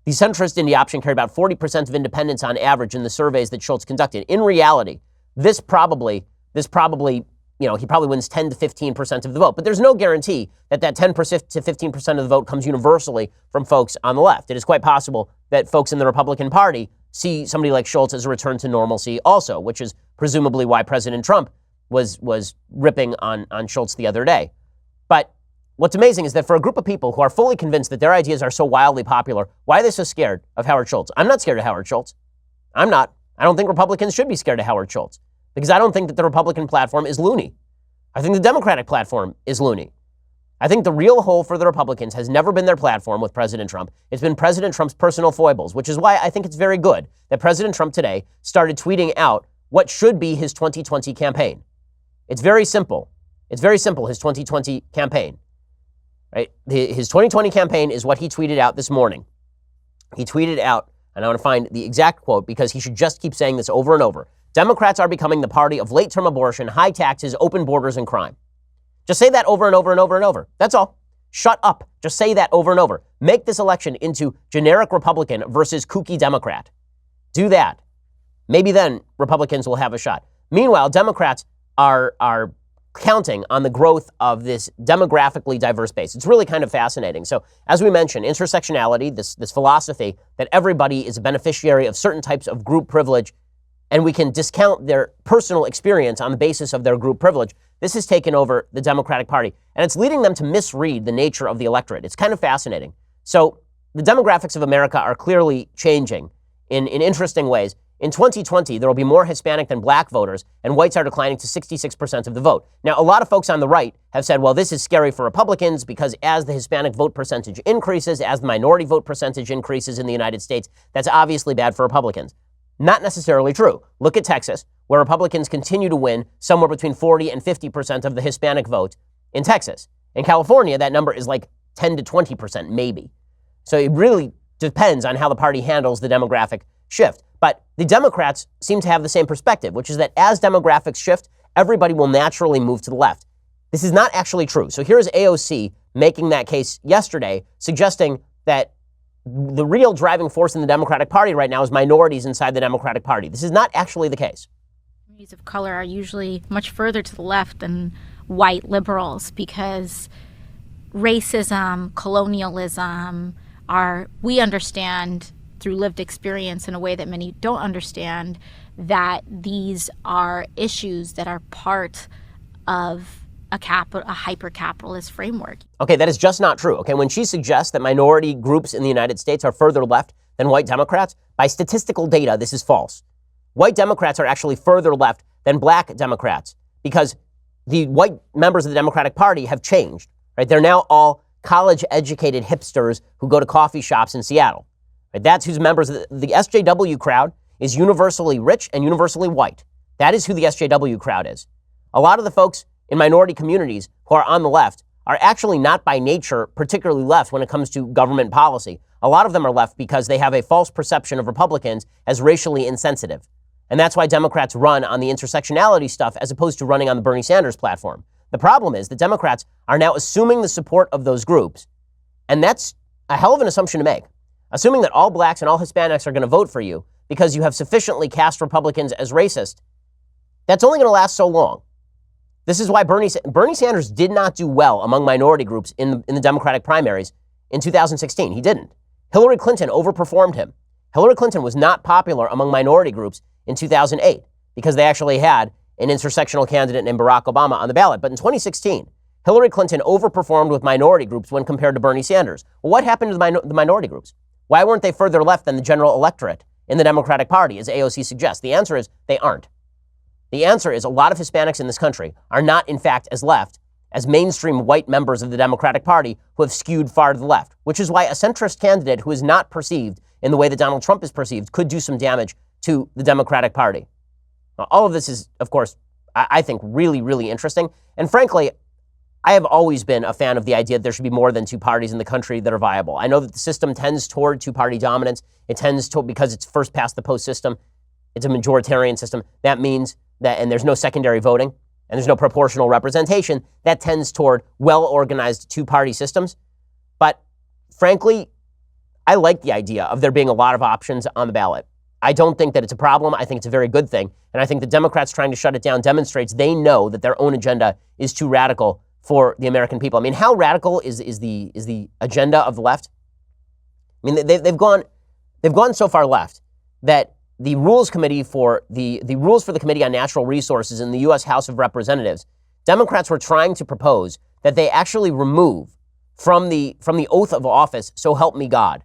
S1: The centrist Indy option carried about 40% of independents on average in the surveys that Schultz conducted. In reality, this probably, he probably wins 10 to 15% of the vote. But there's no guarantee that 10% to 15% of the vote comes universally from folks on the left. It is quite possible that folks in the Republican Party see somebody like Schultz as a return to normalcy also, which is presumably why President Trump was ripping on Schultz the other day. But what's amazing is that for a group of people who are fully convinced that their ideas are so wildly popular, why are they so scared of Howard Schultz? I'm not scared of Howard Schultz. I'm not. I don't think Republicans should be scared of Howard Schultz because I don't think that the Republican platform is loony. I think the Democratic platform is loony. I think the real hole for the Republicans has never been their platform with President Trump. It's been President Trump's personal foibles, which is why I think it's very good that President Trump today started tweeting out what should be his 2020 campaign. It's very simple. It's very simple, his 2020 campaign. Right? His 2020 campaign is what he tweeted out this morning. He tweeted out, and I want to find the exact quote because he should just keep saying this over and over. Democrats are becoming the party of late-term abortion, high taxes, open borders, and crime. Just say that over and over and over and over. That's all. Shut up. Just say that over and over. Make this election into generic Republican versus kooky Democrat. Do that. Maybe then Republicans will have a shot. Meanwhile, Democrats are counting on the growth of this demographically diverse base. It's really kind of fascinating. So as we mentioned, intersectionality, this philosophy that everybody is a beneficiary of certain types of group privilege, and we can discount their personal experience on the basis of their group privilege. This has taken over the Democratic Party, and it's leading them to misread the nature of the electorate. It's kind of fascinating. So the demographics of America are clearly changing in interesting ways. In 2020, there will be more Hispanic than black voters, and whites are declining to 66% of the vote. Now, a lot of folks on the right have said, well, this is scary for Republicans because as the Hispanic vote percentage increases, as the minority vote percentage increases in the United States, that's obviously bad for Republicans. Not necessarily true. Look at Texas, where Republicans continue to win somewhere between 40 and 50% of the Hispanic vote in Texas. In California, that number is like 10 to 20%, maybe. So it really depends on how the party handles the demographic shift. But the Democrats seem to have the same perspective, which is that as demographics shift, everybody will naturally move to the left. This is not actually true. So here's AOC making that case yesterday, suggesting that the real driving force in the Democratic Party right now is minorities inside the Democratic Party. This is not actually the case.
S10: Communities of color are usually much further to the left than white liberals because racism, colonialism we understand through lived experience in a way that many don't understand, that these are issues that are part of a hyper-capitalist framework.
S1: Okay, that is just not true. Okay, when she suggests that minority groups in the United States are further left than white Democrats, by statistical data, this is false. White Democrats are actually further left than black Democrats because the white members of the Democratic Party have changed, right? They're now all college-educated hipsters who go to coffee shops in Seattle. Right? That's who's members of the SJW crowd is universally rich and universally white. That is who the SJW crowd is. A lot of the folks in minority communities who are on the left are actually not by nature particularly left when it comes to government policy. A lot of them are left because they have a false perception of Republicans as racially insensitive. And that's why Democrats run on the intersectionality stuff as opposed to running on the Bernie Sanders platform. The problem is that Democrats are now assuming the support of those groups. And that's a hell of an assumption to make. Assuming that all blacks and all Hispanics are going to vote for you because you have sufficiently cast Republicans as racist, that's only going to last so long. This is why Bernie Sanders did not do well among minority groups in the Democratic primaries in 2016. He didn't. Hillary Clinton overperformed him. Hillary Clinton was not popular among minority groups in 2008 because they actually had an intersectional candidate named Barack Obama on the ballot. But in 2016, Hillary Clinton overperformed with minority groups when compared to Bernie Sanders. Well, what happened to the minority groups? Why weren't they further left than the general electorate in the Democratic Party, as AOC suggests? The answer is they aren't. The answer is a lot of Hispanics in this country are not, in fact, as left as mainstream white members of the Democratic Party who have skewed far to the left, which is why a centrist candidate who is not perceived in the way that Donald Trump is perceived could do some damage to the Democratic Party. Now, all of this is, of course, I think really, really interesting. And frankly, I have always been a fan of the idea that there should be more than two parties in the country that are viable. I know that the system tends toward two-party dominance. It tends to, because it's first past the post system, it's a majoritarian system. That means that, and there's no secondary voting, and there's no proportional representation, that tends toward well-organized two-party systems. But frankly, I like the idea of there being a lot of options on the ballot. I don't think that it's a problem. I think it's a very good thing. And I think the Democrats trying to shut it down demonstrates they know that their own agenda is too radical for the American people. I mean, how radical is the agenda of the left? I mean, they've gone so far left that the rules committee for the rules for the Committee on Natural Resources in the U.S. House of Representatives, Democrats were trying to propose that they actually remove from the oath of office, "So help me God,"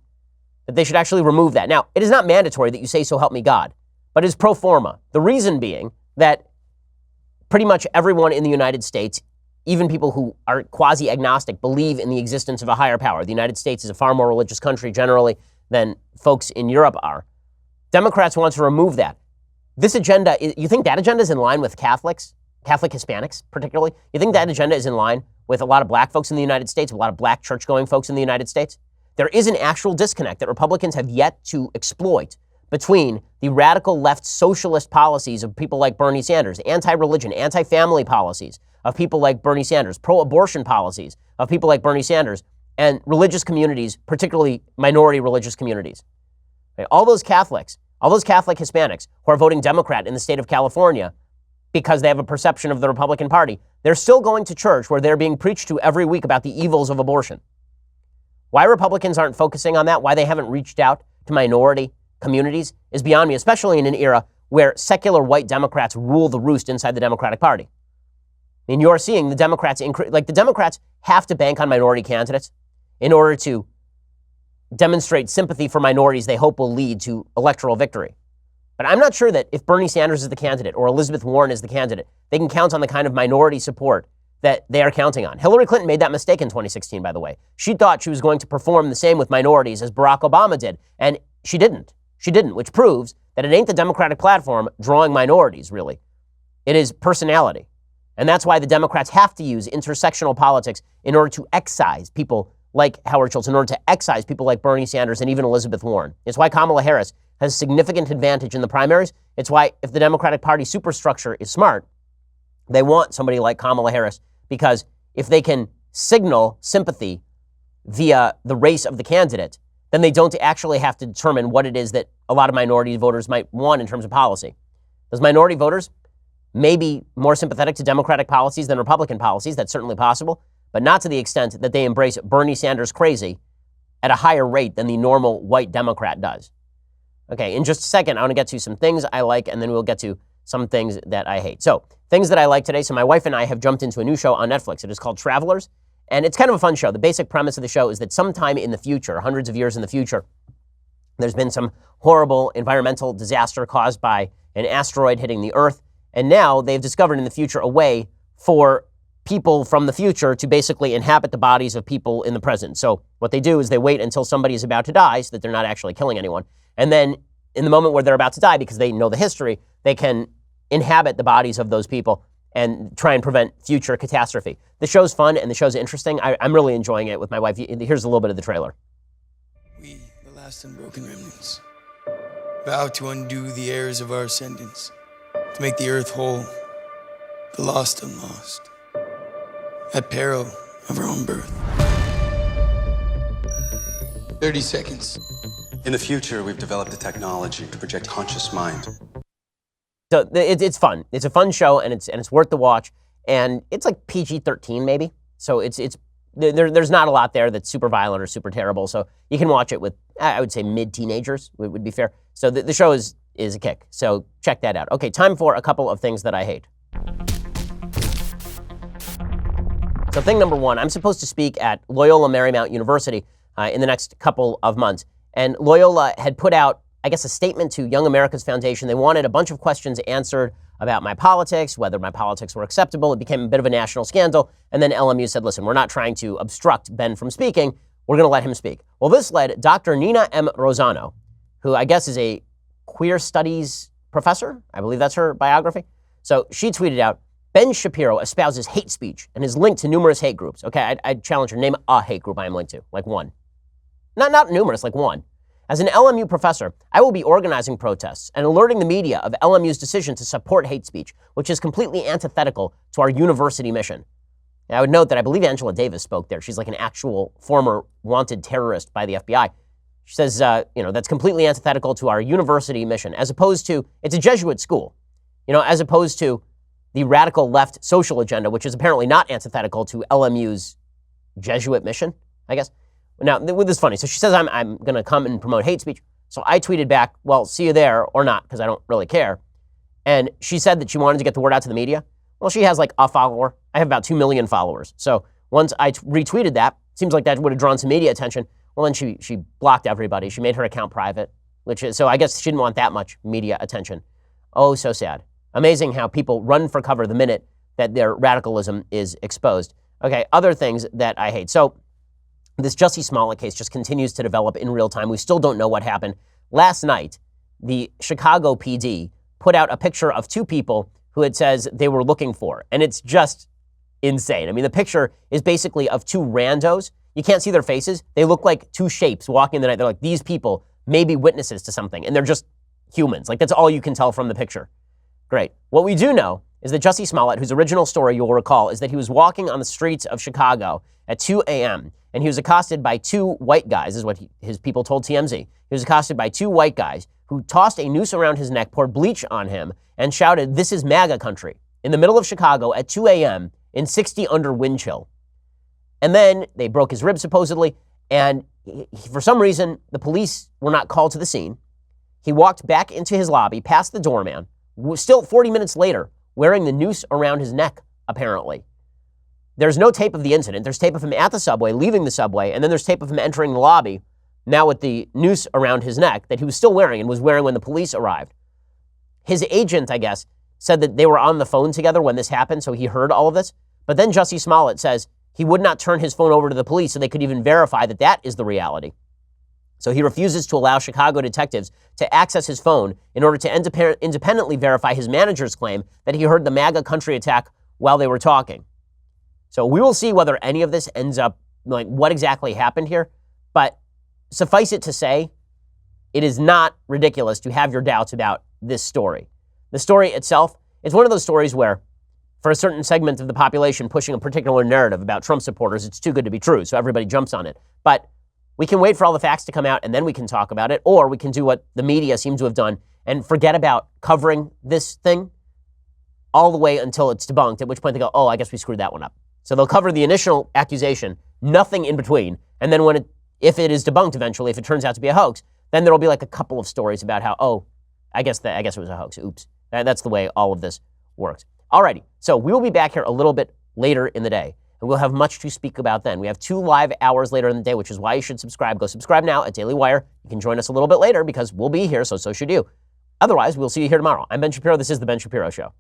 S1: that they should actually remove that. Now, it is not mandatory that you say "So help me God," but it's pro forma. The reason being that pretty much everyone in the United States, even people who are quasi-agnostic, believe in the existence of a higher power. The United States is a far more religious country generally than folks in Europe are. Democrats want to remove that. This agenda, you think that agenda is in line with Catholics, Catholic Hispanics particularly? You think that agenda is in line with a lot of black folks in the United States, a lot of black church-going folks in the United States? There is an actual disconnect that Republicans have yet to exploit between the radical left socialist policies of people like Bernie Sanders, anti-religion, anti-family policies of people like Bernie Sanders, pro-abortion policies of people like Bernie Sanders, and religious communities, particularly minority religious communities. Okay, all those Catholic Hispanics who are voting Democrat in the state of California because they have a perception of the Republican Party, they're still going to church where they're being preached to every week about the evils of abortion. Why Republicans aren't focusing on that, why they haven't reached out to minority communities is beyond me, especially in an era where secular white Democrats rule the roost inside the Democratic Party. I mean, you're seeing the Democrats, the Democrats have to bank on minority candidates in order to demonstrate sympathy for minorities they hope will lead to electoral victory. But I'm not sure that if Bernie Sanders is the candidate or Elizabeth Warren is the candidate, they can count on the kind of minority support that they are counting on. Hillary Clinton made that mistake in 2016, by the way. She thought she was going to perform the same with minorities as Barack Obama did, and she didn't. She didn't, which proves that it ain't the Democratic platform drawing minorities, really. It is personality. And that's why the Democrats have to use intersectional politics in order to excise people like Howard Schultz, in order to excise people like Bernie Sanders and even Elizabeth Warren. It's why Kamala Harris has significant advantage in the primaries. It's why if the Democratic Party superstructure is smart, they want somebody like Kamala Harris, because if they can signal sympathy via the race of the candidate, then they don't actually have to determine what it is that a lot of minority voters might want in terms of policy. Those minority voters may be more sympathetic to Democratic policies than Republican policies. That's certainly possible, but not to the extent that they embrace Bernie Sanders crazy at a higher rate than the normal white Democrat does. Okay, in just a second, I want to get to some things I like, and then we'll get to some things that I hate. So, things that I like today. So my wife and I have jumped into a new show on Netflix. It is called Travelers, and it's kind of a fun show. The basic premise of the show is that sometime in the future, hundreds of years in the future, there's been some horrible environmental disaster caused by an asteroid hitting the Earth, and now they've discovered in the future a way for people from the future to basically inhabit the bodies of people in the present. So what they do is they wait until somebody is about to die so that they're not actually killing anyone. And then in the moment where they're about to die, because they know the history, they can inhabit the bodies of those people and try and prevent future catastrophe. The show's fun and the show's interesting. I'm really enjoying it with my wife. Here's a little bit of the trailer.
S13: We, the last unbroken remnants, vow to undo the errors of our ascendants, to make the earth whole, the lost unlost, at peril of our own birth. 30 seconds.
S14: In the future, we've developed a technology to project conscious mind.
S1: So it's fun. It's a fun show, and it's worth the watch. And it's like PG-13 maybe. So there's not a lot there that's super violent or super terrible. So you can watch it with, I would say, mid-teenagers would be fair. So the show is a kick. So check that out. Okay, time for a couple of things that I hate. So thing number one, I'm supposed to speak at Loyola Marymount University in the next couple of months. And Loyola had put out, I guess, a statement to Young America's Foundation. They wanted a bunch of questions answered about my politics, whether my politics were acceptable. It became a bit of a national scandal. And then LMU said, listen, we're not trying to obstruct Ben from speaking. We're going to let him speak. Well, this led Dr. Nina M. Rosano, who I guess is a queer studies professor. I believe that's her biography. So she tweeted out, Ben Shapiro espouses hate speech and is linked to numerous hate groups. Okay, I'd challenge her. Name a hate group I am linked to, like one. Not numerous, like one. As an LMU professor, I will be organizing protests and alerting the media of LMU's decision to support hate speech, which is completely antithetical to our university mission. And I would note that I believe Angela Davis spoke there. She's like an actual former wanted terrorist by the FBI. She says, that's completely antithetical to our university mission, as opposed to, it's a Jesuit school, as opposed to the radical left social agenda, which is apparently not antithetical to LMU's Jesuit mission, I guess. Now, this is funny. So she says I'm going to come and promote hate speech. So I tweeted back, well, see you there or not, because I don't really care. And she said that she wanted to get the word out to the media. Well, she has like a follower. I have about 2 million followers. So once I retweeted that, seems like that would have drawn some media attention. Well, then she blocked everybody. She made her account private, so I guess she didn't want that much media attention. Oh, so sad. Amazing how people run for cover the minute that their radicalism is exposed. Okay, other things that I hate. So this Jussie Smollett case just continues to develop in real time. We still don't know what happened. Last night, the Chicago PD put out a picture of 2 people who it says they were looking for, and it's just insane. I mean, the picture is basically of 2 randos. You can't see their faces. They look like 2 shapes walking in the night. They're like, these people may be witnesses to something, and they're just humans. Like, that's all you can tell from the picture. Great. What we do know is that Jussie Smollett, whose original story you'll recall, is that he was walking on the streets of Chicago at 2 a.m., and he was accosted by 2 white guys, is what his people told TMZ. He was accosted by 2 white guys who tossed a noose around his neck, poured bleach on him, and shouted, "This is MAGA country," in the middle of Chicago at 2 a.m. in 60 under wind chill. And then they broke his ribs, supposedly, and for some reason, the police were not called to the scene. He walked back into his lobby, past the doorman, still 40 minutes later, wearing the noose around his neck, apparently. There's no tape of the incident. There's tape of him at the subway, leaving the subway, and then there's tape of him entering the lobby, now with the noose around his neck that he was still wearing and was wearing when the police arrived. His agent, I guess, said that they were on the phone together when this happened, so he heard all of this. But then Jussie Smollett says he would not turn his phone over to the police so they could even verify that that is the reality. So he refuses to allow Chicago detectives to access his phone in order to independently verify his manager's claim that he heard the MAGA country attack while they were talking. So we will see whether any of this ends up, like, what exactly happened here. But suffice it to say, it is not ridiculous to have your doubts about this story. The story itself, it's one of those stories where, for a certain segment of the population pushing a particular narrative about Trump supporters, it's too good to be true, so everybody jumps on it. But we can wait for all the facts to come out and then we can talk about it, or we can do what the media seems to have done and forget about covering this thing all the way until it's debunked, at which point they go, oh, I guess we screwed that one up. So they'll cover the initial accusation, nothing in between, and then if it is debunked eventually, if it turns out to be a hoax, then there'll be like a couple of stories about how, oh, I guess it was a hoax. Oops. That's the way all of this works. Alrighty, so we will be back here a little bit later in the day, and we'll have much to speak about then. We have 2 live hours later in the day, which is why you should subscribe. Go subscribe now at Daily Wire. You can join us a little bit later because we'll be here, so should you. Otherwise, we'll see you here tomorrow. I'm Ben Shapiro. This is The Ben Shapiro Show.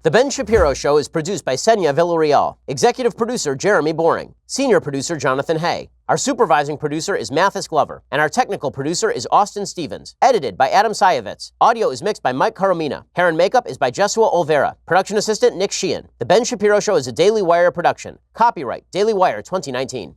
S1: The Ben Shapiro Show is produced by Senya Villarreal, executive producer Jeremy Boring, senior producer Jonathan Hay. Our supervising producer is Mathis Glover, and our technical producer is Austin Stevens. Edited by Adam Sayevitz. Audio is mixed by Mike Caromina. Hair and makeup is by Jesua Olvera. Production assistant Nick Sheehan. The Ben Shapiro Show is a Daily Wire production. Copyright Daily Wire 2019.